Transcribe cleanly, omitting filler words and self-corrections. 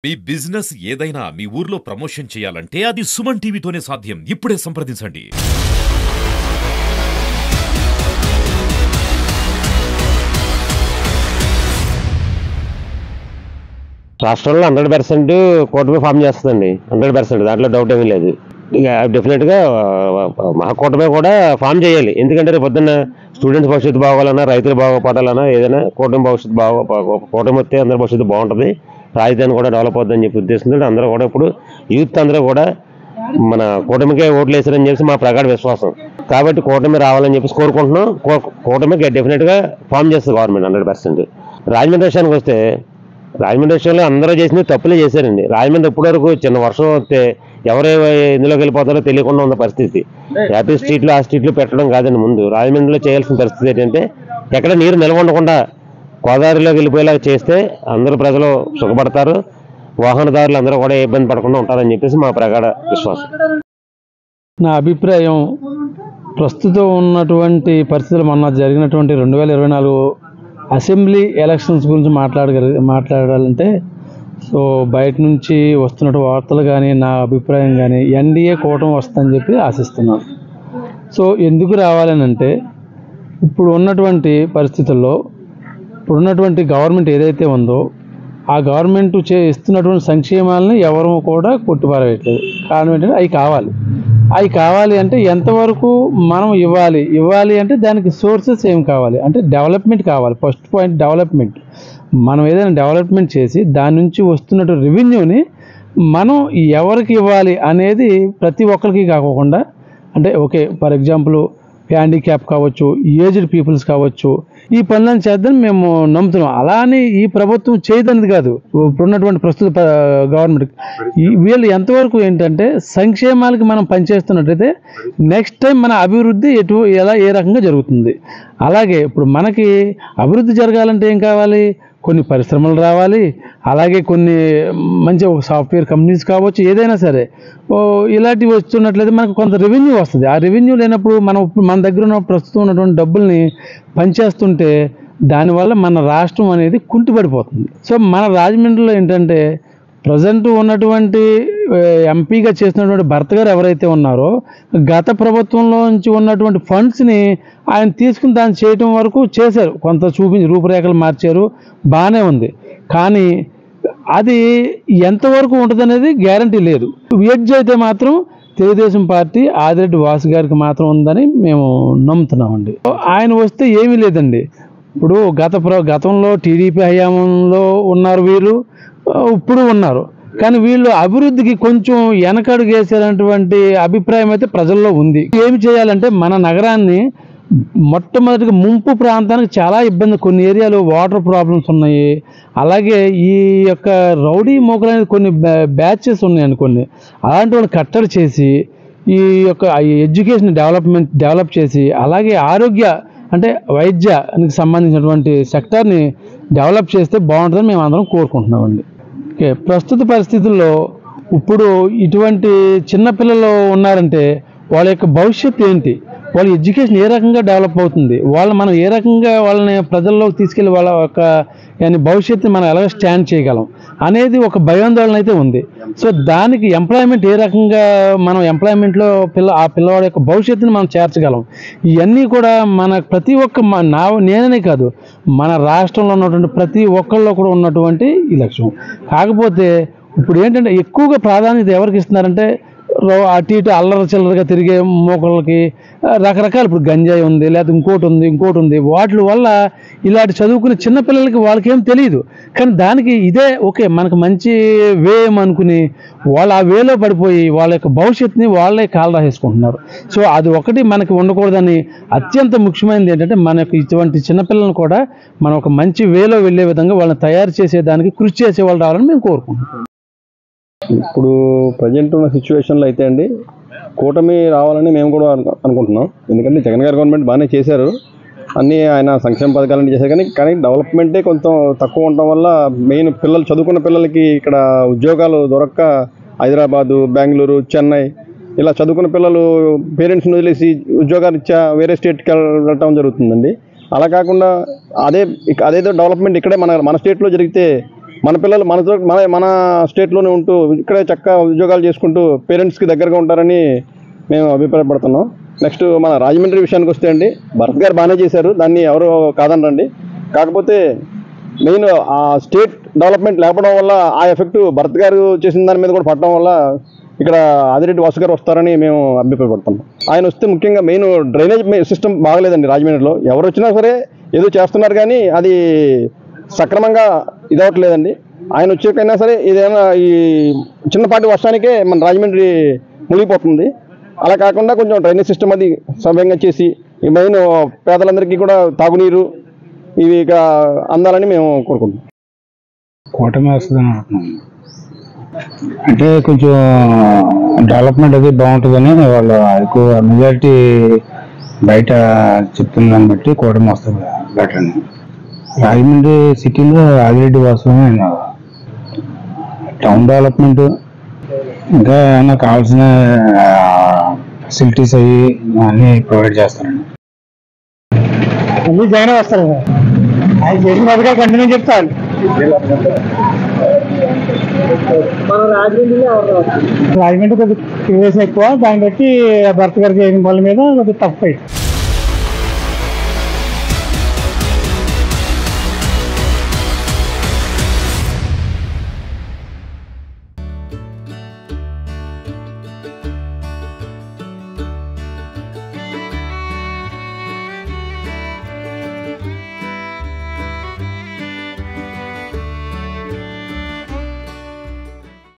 మీ business ఏదైనా మీ ఊర్లో promotion చేయాలంటే అది సుమన్ టీవీతోనే సాధ్యం. ఇప్పుడే సంప్రదించండి. రాష్ట్రంలో 100% కూటమి ఫామ్ చేస్తుందండి. 100% దాంట్లో డౌట్ ఏమీ లేదు. ఇక డెఫినెట్గా మహాకూటమి కూడా ఫామ్ చేయాలి. ఎందుకంటే రేపు పొద్దున్న స్టూడెంట్స్ భవిష్యత్తు బాగోవాలన్నా, రైతులు బాగుపడాలన్నా, ఏదైనా కూటమి భవిష్యత్తు కూటమి వస్తే అందరి భవిష్యత్తు బాగుంటుంది, రాజధాని కూడా డెవలప్ అవుతుందని చెప్పి ఉద్దేశంతో అందరూ కూడా ఇప్పుడు యూత్ అందరూ కూడా మన కూటమికే ఓట్లు వేసారని చెప్పి మా ప్రగాఢ విశ్వాసం. కాబట్టి కూటమి రావాలని చెప్పేసి కోరుకుంటున్నాం. కూటమికి డెఫినెట్గా ఫామ్ చేస్తుంది గవర్నమెంట్ 100%. రాజమండ్రి విషయానికి వస్తే, రాజమండ్రి విషయంలో అందరూ చేసినవి తప్పులే చేశారండి. రాజమండ్రి ఇప్పటివరకు చిన్న వర్షం వస్తే ఎవరు ఇందులోకి వెళ్ళిపోతారో తెలియకుండా ఉన్న పరిస్థితి. హ్యాపీ స్ట్రీట్లు ఆ స్ట్రీట్లు పెట్టడం కాదండి. ముందు రాజమండ్రిలో చేయాల్సిన పరిస్థితి ఏంటంటే ఎక్కడ నీరు నిల్వ ఉండకుండా గోదావరిలోకి వెళ్ళిపోయేలాగా చేస్తే అందరూ ప్రజలు సుఖపడతారు, వాహనదారులు అందరూ కూడా ఇబ్బంది పడకుండా ఉంటారని చెప్పేసి మా ప్రగాఢ విశ్వాసం. నా అభిప్రాయం, ప్రస్తుతం ఉన్నటువంటి పరిస్థితులు మొన్న జరిగినటువంటి 2024 అసెంబ్లీ ఎలక్షన్స్ గురించి మాట్లాడాలంటే సో బయట నుంచి వస్తున్న వార్తలు కానీ నా అభిప్రాయం కానీ ఎన్డీఏ కూటమి వస్తుందని చెప్పి ఆశిస్తున్నాను. సో ఎందుకు రావాలని అంటే, ఇప్పుడు ఉన్నటువంటి పరిస్థితుల్లో ఇప్పుడున్నటువంటి గవర్నమెంట్ ఏదైతే ఉందో ఆ గవర్నమెంట్ ఇస్తున్నటువంటి సంక్షేమాలను ఎవరు కూడా కొట్టిపారవేయట్లేదు. కారణం ఏంటంటే అవి కావాలి అంటే ఎంతవరకు మనం ఇవ్వాలి అంటే దానికి సోర్సెస్ ఏం కావాలి అంటే డెవలప్మెంట్ కావాలి. First point development. మనం ఏదైనా డెవలప్మెంట్ చేసి దాని నుంచి వస్తున్నటువంటి రెవెన్యూని మనం ఎవరికి ఇవ్వాలి అనేది ప్రతి ఒక్కరికి కాకుండా, అంటే ఓకే ఫర్ ఎగ్జాంపుల్ హ్యాండిక్యాప్ కావచ్చు, ఏజ్డ్ పీపుల్స్ కావచ్చు, ఈ పనులను చేద్దాం మేము నమ్ముతున్నాం. అలా అని ఈ ప్రభుత్వం చేయదనేది కాదు. ఇప్పుడున్నటువంటి ప్రస్తుత గవర్నమెంట్ వీళ్ళు ఎంతవరకు ఏంటంటే సంక్షేమాలకి మనం పనిచేస్తున్నట్లయితే నెక్స్ట్ టైం మన అభివృద్ధి ఏ రకంగా జరుగుతుంది. అలాగే ఇప్పుడు మనకి అభివృద్ధి జరగాలంటే ఏం కావాలి? కొన్ని పరిశ్రమలు రావాలి, అలాగే కొన్ని మంచి సాఫ్ట్వేర్ కంపెనీస్ కావచ్చు, ఏదైనా సరే ఇలాంటివి వస్తున్నట్లయితే మనకు కొంత రెవెన్యూ వస్తుంది. ఆ రెవెన్యూ లేనప్పుడు మన దగ్గర ఉన్న ప్రస్తుతం ఉన్నటువంటి డబ్బుల్ని పనిచేస్తుంటే దానివల్ల మన రాష్ట్రం అనేది కుంటిపడిపోతుంది. సో మన రాజమండ్రిలో ఏంటంటే ప్రజెంట్ ఉన్నటువంటి ఎంపీగా చేసినటువంటి భర్త గారు ఎవరైతే ఉన్నారో గత ప్రభుత్వంలో నుంచి ఉన్నటువంటి ఫండ్స్ని ఆయన తీసుకుని దాన్ని చేయటం వరకు చేశారు, కొంత చూపించి రూపురేఖలు మార్చారు, బాగానే ఉంది. కానీ అది ఎంతవరకు ఉంటుంది అనేది గ్యారంటీ లేదు. ఎడ్జ్ అయితే మాత్రం తెలుగుదేశం పార్టీ ఆదిరెడ్డి వాసు గారికి మాత్రం ఉందని మేము నమ్ముతున్నామండి. ఆయన వస్తే ఏమీ లేదండి. ఇప్పుడు గతంలో టీడీపీ హయాంలో ఉన్నారు వీళ్ళు, ఇప్పుడు ఉన్నారు. కానీ వీళ్ళు అభివృద్ధికి కొంచెం వెనకడుగు వేసేటువంటి అభిప్రాయం అయితే ప్రజల్లో ఉంది. ఏమి చేయాలంటే మన నగరాన్ని మొట్టమొదటిగా ముంపు ప్రాంతానికి చాలా ఇబ్బంది, కొన్ని ఏరియాలో వాటర్ ప్రాబ్లమ్స్ ఉన్నాయి. అలాగే ఈ యొక్క రౌడీ మోకలు అనేది కొన్ని బ్యాచెస్ ఉన్నాయని కొన్ని అలాంటి వాళ్ళు కట్టడి చేసి ఈ యొక్క ఎడ్యుకేషన్ డెవలప్ చేసి, అలాగే ఆరోగ్య అంటే వైద్యానికి సంబంధించినటువంటి సెక్టార్ని డెవలప్ చేస్తే బాగుంటుందని మేము అందరం కోరుకుంటున్నామండి. ఓకే, ప్రస్తుత పరిస్థితుల్లో ఇప్పుడు ఇటువంటి చిన్నపిల్లలు ఉన్నారంటే వాళ్ళ యొక్క భవిష్యత్తు ఏంటి, వాళ్ళ ఎడ్యుకేషన్ ఏ రకంగా డెవలప్ అవుతుంది, మనం ఏ రకంగా వాళ్ళని ప్రజల్లోకి తీసుకెళ్ళి వాళ్ళ యొక్క భవిష్యత్తుని మనం ఎలాగ స్టాండ్ చేయగలం అనేది ఒక భయాందోళన అయితే ఉంది. సో దానికి ఎంప్లాయ్మెంట్ ఏ రకంగా మనం ఎంప్లాయ్మెంట్లో ఆ పిల్లవాడి యొక్క భవిష్యత్తుని మనం చేర్చగలం, ఇవన్నీ కూడా మన ప్రతి ఒక్క నేననే కాదు మన రాష్ట్రంలో ఉన్నటువంటి ప్రతి ఒక్కళ్ళలో కూడా ఉన్నటువంటి ఈ లక్ష్యం. కాకపోతే ఇప్పుడు ఏంటంటే ఎక్కువగా ప్రాధాన్యత ఎవరికి ఇస్తున్నారంటే అటు ఇటు అల్లర చిల్లరగా తిరిగే మోకళ్ళకి రకరకాలు, ఇప్పుడు గంజాయి ఉంది, లేకపోతే ఇంకోటి ఉంది. వాటి వల్ల ఇలాంటి చదువుకునే చిన్నపిల్లలకి వాళ్ళకేం తెలియదు. కానీ దానికి ఇదే ఓకే మనకు మంచి వే అనుకుని వాళ్ళు ఆ వేలో పడిపోయి వాళ్ళ యొక్క భవిష్యత్తుని వాళ్ళే కాలు రాసేసుకుంటున్నారు. సో అది ఒకటి మనకి ఉండకూడదని అత్యంత ముఖ్యమైనది ఏంటంటే మన యొక్క ఇటువంటి చిన్నపిల్లలను కూడా మనం ఒక మంచి వేలో వెళ్ళే విధంగా వాళ్ళని తయారు చేసేదానికి కృషి చేసే వాళ్ళు రావాలని మేము కోరుకుంటున్నాం. ఇప్పుడు ప్రజెంట్ ఉన్న సిచ్యువేషన్లో అయితే అండి కూటమి రావాలని మేము కూడా అనుకుంటున్నాం. ఎందుకంటే జగన్ గారి గవర్నమెంట్ బాగానే చేశారు, అన్నీ ఆయన సంక్షేమ పథకాలన్నీ చేశారు. కానీ డెవలప్మెంటే కొంచెం తక్కువ ఉండటం వల్ల మెయిన్ చదువుకున్న పిల్లలకి ఇక్కడ ఉద్యోగాలు దొరక్క హైదరాబాదు, బెంగళూరు, చెన్నై ఇలా చదువుకున్న పిల్లలు పేరెంట్స్ని వదిలేసి ఉద్యోగాలు ఇచ్చా వేరే స్టేట్కి వెళ్ళటం జరుగుతుందండి. అలా కాకుండా అదేదో డెవలప్మెంట్ ఇక్కడే మన స్టేట్లో జరిగితే మన పిల్లలు మన స్టేట్లోనే ఉంటూ ఇక్కడే చక్కగా ఉద్యోగాలు చేసుకుంటూ పేరెంట్స్కి దగ్గరగా ఉంటారని మేము అభిప్రాయపడుతున్నాం. నెక్స్ట్ మన రాజమండ్రి విషయానికి వస్తే అండి, భరత్ గారు బాగానే చేశారు, దాన్ని ఎవరు కాదనరండి. కాకపోతే మెయిన్ ఆ స్టేట్ డెవలప్మెంట్ లేకపోవడం వల్ల ఆ ఎఫెక్ట్ భరత్ గారు చేసిన దాని మీద కూడా పడటం వల్ల ఇక్కడ ఆదిరెడ్డి వాసు గారు వస్తారని మేము అభిప్రాయపడుతున్నాం. ఆయన వస్తే ముఖ్యంగా మెయిన్ డ్రైనేజ్ సిస్టమ్ బాగలేదండి రాజమండ్రిలో. ఎవరు వచ్చినా సరే ఏదో చేస్తున్నారు కానీ అది సక్రమంగా ఇదవట్లేదండి. ఆయన వచ్చేకైనా సరే ఏదైనా ఈ చిన్నపాటి వర్షానికే మన రాజమండ్రి మునిగిపోతుంది. అలా కాకుండా కొంచెం డ్రైనేజ్ సిస్టమ్ అది సవ్యంగా చేసి ఈ మెయిన్ పేదలందరికీ కూడా తాగునీరు ఇవి ఇక అందాలని మేము కోరుకుంటున్నాం. కూటమి వస్తుందని అనుకుంటున్నాం. అంటే కొంచెం డెవలప్మెంట్ అది బాగుంటుందని వాళ్ళు ఎక్కువ మెజారిటీ బయట చెప్తున్న దాన్ని బట్టి కూటమి వస్తుంది బెటర్ అని. రాజమండ్రి సిటీలో ఆదిరెడ్డి వాస్తవమే టౌన్ డెవలప్మెంట్ ఇంకా ఏమైనా కావాల్సిన ఫెసిలిటీస్ అవి అన్నీ ప్రొవైడ్ చేస్తారండి. అన్నీ జాయిన్ వస్తారు ఆయన చేసిన పథకాలు కంటిన్యూ చెప్తారు. మన రాజమండ్రి కొద్దిగా ఎక్కువ, దాన్ని బట్టి భర్త గారికి చేయని వాళ్ళ మీద కొద్దిగా తక్కువ.